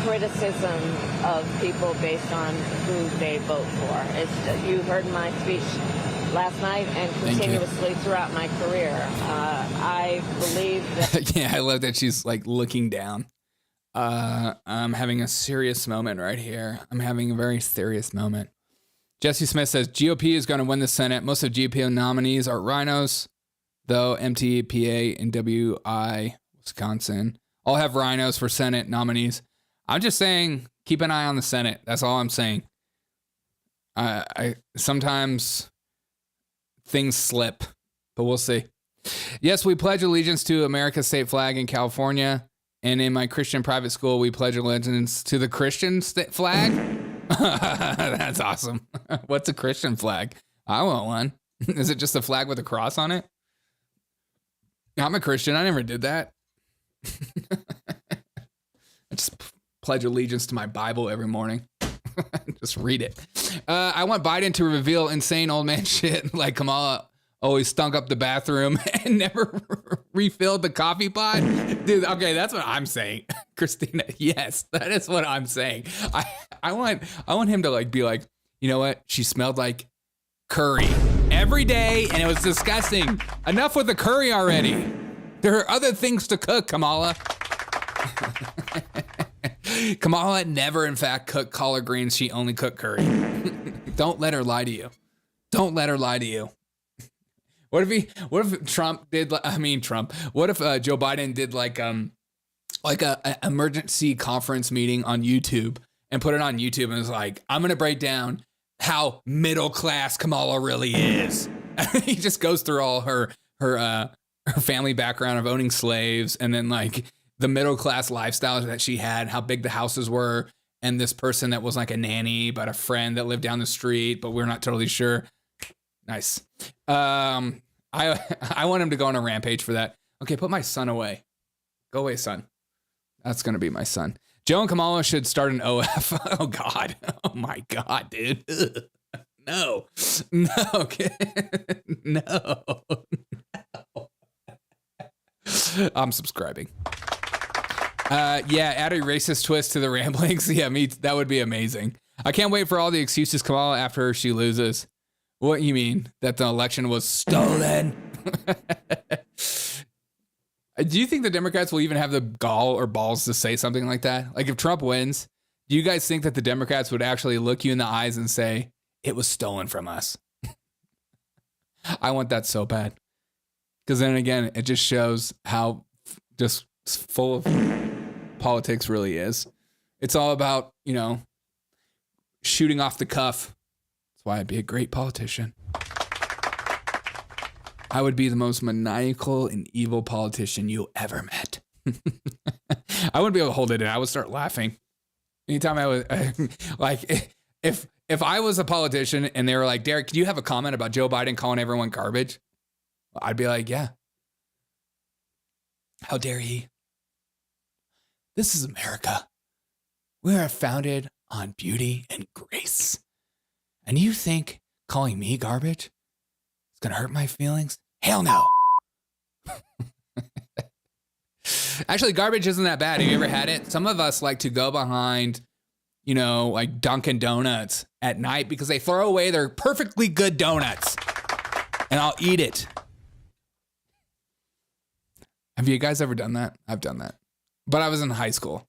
Speaker 18: criticism of people based on who they vote for. You heard my speech last night and continuously throughout my career. I believe that...
Speaker 1: Yeah, I love that she's like looking down. I'm having a serious moment right here. I'm having a very serious moment. Jesse Smith says GOP is going to win the Senate. Most of GOP nominees are rhinos, though MTPA and WI, Wisconsin, all have rhinos for Senate nominees. I'm just saying, keep an eye on the Senate. That's all I'm saying. I sometimes things slip, but we'll see. Yes, we pledge allegiance to America's state flag in California. And in my Christian private school, we pledge allegiance to the Christian flag. That's awesome. What's a Christian flag? I want one. Is it just a flag with a cross on it? I'm a Christian. I never did that. I just pledge allegiance to my Bible every morning. Just read it. I want Biden to reveal insane old man shit like Kamala always stunk up the bathroom and never refilled the coffee pot. Dude, okay, that's what I'm saying. Christina, yes, that is what I'm saying. I want him to like be like, you know what? She smelled like curry every day and it was disgusting. Enough with the curry already. There are other things to cook, Kamala. Kamala never, in fact, cooked collard greens. She only cooked curry. Don't let her lie to you. Don't let her lie to you. What if Trump did? What if Joe Biden did like a emergency conference meeting on YouTube and put it on YouTube and was like, I'm gonna break down how middle class Kamala really is. He just goes through all her family background of owning slaves and then like the middle class lifestyle that she had, how big the houses were, and this person that was like a nanny but a friend that lived down the street, but we're not totally sure. Nice. I want him to go on a rampage for that. Okay, put my son away. Go away, son. That's going to be my son. Joe and Kamala should start an OF. Oh, God. Oh, my God, dude. Ugh. No. No. No. I'm subscribing. Yeah, add a racist twist to the ramblings. Yeah, that would be amazing. I can't wait for all the excuses Kamala after she loses. What you mean? That the election was stolen? Do you think the Democrats will even have the gall or balls to say something like that? Like if Trump wins, do you guys think that the Democrats would actually look you in the eyes and say, it was stolen from us? I want that so bad. Because then again, it just shows how just full of politics really is. It's all about, shooting off the cuff. That's why I'd be a great politician. I would be the most maniacal and evil politician you ever met. I wouldn't be able to hold it in. I would start laughing. Anytime I was like, if I was a politician and they were like, Derek, do you have a comment about Joe Biden calling everyone garbage? I'd be like, yeah. How dare he? This is America. We are founded on beauty and grace. And you think calling me garbage is going to hurt my feelings? Hell no. Actually, garbage isn't that bad. Have you ever had it? Some of us like to go behind, like Dunkin' Donuts at night because they throw away their perfectly good donuts. And I'll eat it. Have you guys ever done that? I've done that. But I was in high school.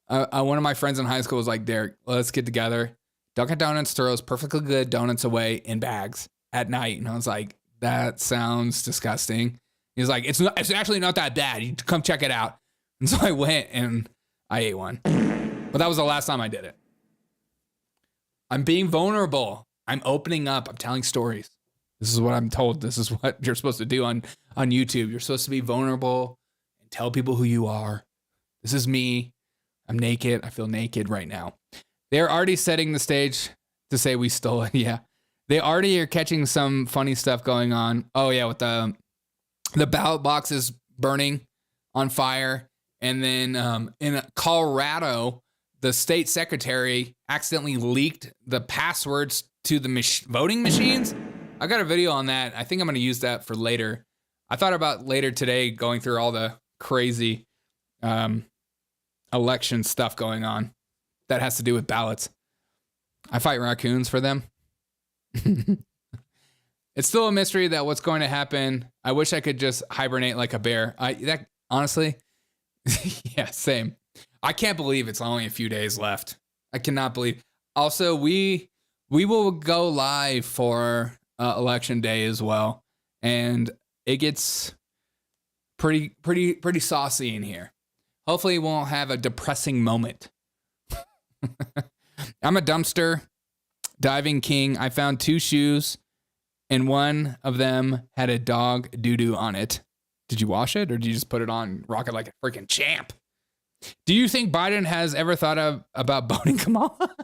Speaker 1: One of my friends in high school was like, Derek, let's get together. Dunkin' Donuts throws perfectly good donuts away in bags at night. And I was like, that sounds disgusting. He was like, it's actually not that bad. You come check it out. And so I went and I ate one. But that was the last time I did it. I'm being vulnerable. I'm opening up. I'm telling stories. This is what I'm told. This is what you're supposed to do on YouTube. You're supposed to be vulnerable and tell people who you are. This is me. I'm naked. I feel naked right now. They're already setting the stage to say we stole it. Yeah. They already are catching some funny stuff going on. Oh, yeah, with the ballot boxes burning on fire. And then in Colorado, the state secretary accidentally leaked the passwords to the voting machines. I got a video on that. I think I'm going to use that for later. I thought about later today going through all the crazy election stuff going on that has to do with ballots. I fight raccoons for them. It's still a mystery that what's going to happen. I wish I could just hibernate like a bear. That honestly, yeah, same. I can't believe it's only a few days left. I cannot believe. Also, we will go live for election day as well, and it gets pretty saucy in here. Hopefully, we won't have a depressing moment. I'm a dumpster diving king. I found 2 shoes, and one of them had a dog doo-doo on it. Did you wash it, or did you just put it on, rock it like a freaking champ? Do you think Biden has ever thought about boning Kamala?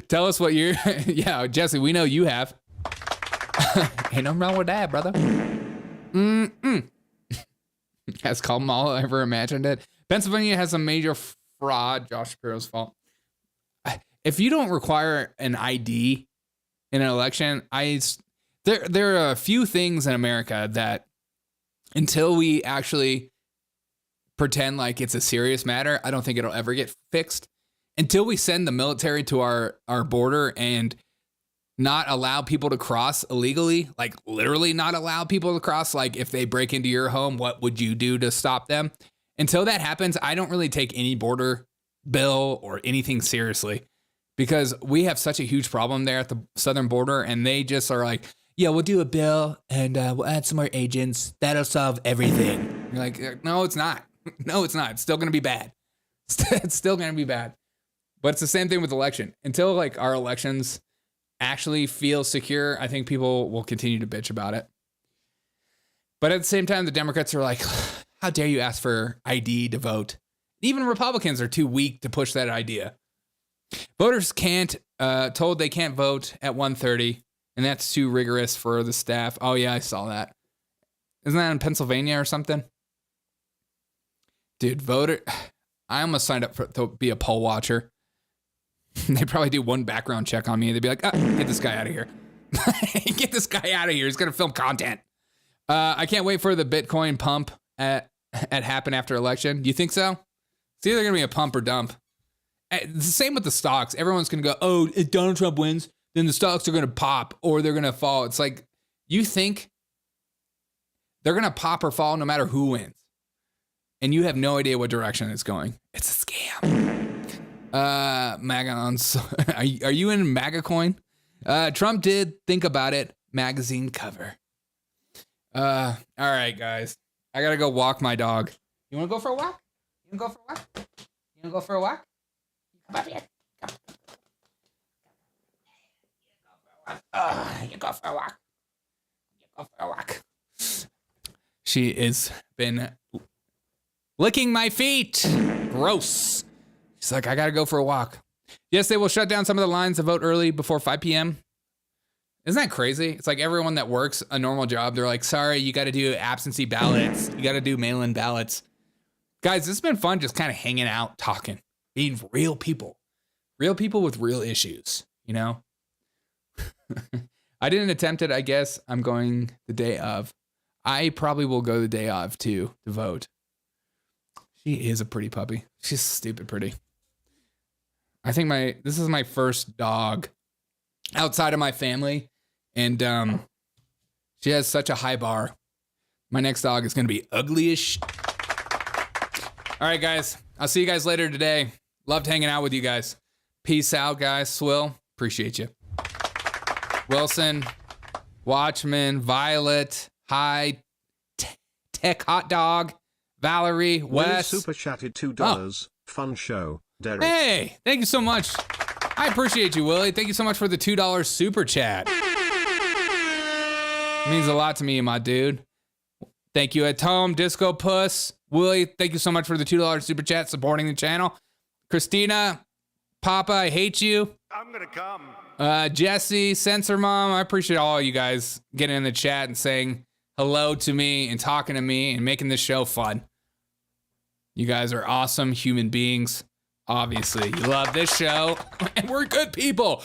Speaker 1: Tell us what you're... Yeah, Jesse, we know you have. Ain't nothing wrong with that, brother. Has Kamala ever imagined it? Pennsylvania has a major fraud. Josh Shapiro's fault. If you don't require an ID in an election, there are a few things in America that until we actually pretend like it's a serious matter, I don't think it'll ever get fixed. Until we send the military to our border and not allow people to cross illegally, like literally not allow people to cross, like if they break into your home, what would you do to stop them? Until that happens, I don't really take any border bill or anything seriously because we have such a huge problem there at the southern border, and they just are like, yeah, we'll do a bill and we'll add some more agents. That'll solve everything. You're like, no, it's not. No, it's not. It's still going to be bad. It's still going to be bad. But it's the same thing with election. Until like our elections actually feel secure, I think people will continue to bitch about it. But at the same time, the Democrats are like, how dare you ask for ID to vote? Even Republicans are too weak to push that idea. Voters told they can't vote at 1:30, and that's too rigorous for the staff. Oh yeah, I saw that. Isn't that in Pennsylvania or something? Dude, I almost signed up to be a poll watcher. They probably do one background check on me. They'd be like, get this guy out of here. Get this guy out of here. He's going to film content. I can't wait for the Bitcoin pump at happen after election. Do you think so? It's either going to be a pump or dump. It's the same with the stocks. Everyone's going to go, oh, if Donald Trump wins, then the stocks are going to pop or they're going to fall. It's like, you think they're going to pop or fall no matter who wins. And you have no idea what direction it's going. It's a scam. MAGA are you in MAGA coin? Trump did think about it. Magazine cover. All right, guys. I gotta go walk my dog. You wanna go for a walk? You wanna go for a walk? You wanna go for a walk? Come up here. Come. You go for a walk. You go for a walk. She has been licking my feet. Gross. She's like, I got to go for a walk. Yes, they will shut down some of the lines to vote early before 5 p.m. Isn't that crazy? It's like everyone that works a normal job, they're like, sorry, you got to do absentee ballots. You got to do mail-in ballots. Guys, this has been fun just kind of hanging out, talking, being real people with real issues, you know? I didn't attempt it, I guess. I'm going the day of. I probably will go the day of, too, to vote. She is a pretty puppy. She's stupid pretty. I think this is my first dog outside of my family, and she has such a high bar. My next dog is going to be ugly as shit. All right, guys. I'll see you guys later today. Loved hanging out with you guys. Peace out, guys. Swill, appreciate you. Wilson, Watchman, Violet, Hi, Tech Hot Dog, Valerie, Wes.
Speaker 19: Super chatted $2. Fun show, Derek.
Speaker 1: Hey, thank you so much. I appreciate you, Willie. Thank you so much for the $2 super chat. It means a lot to me, my dude. Thank you, Atom, Disco Puss. Willie, thank you so much for the $2 super chat supporting the channel. Christina, Papa, I hate you.
Speaker 20: I'm gonna come.
Speaker 1: Jesse, Censor Mom, I appreciate all you guys getting in the chat and saying hello to me and talking to me and making this show fun. You guys are awesome human beings. Obviously, you love this show, and we're good people.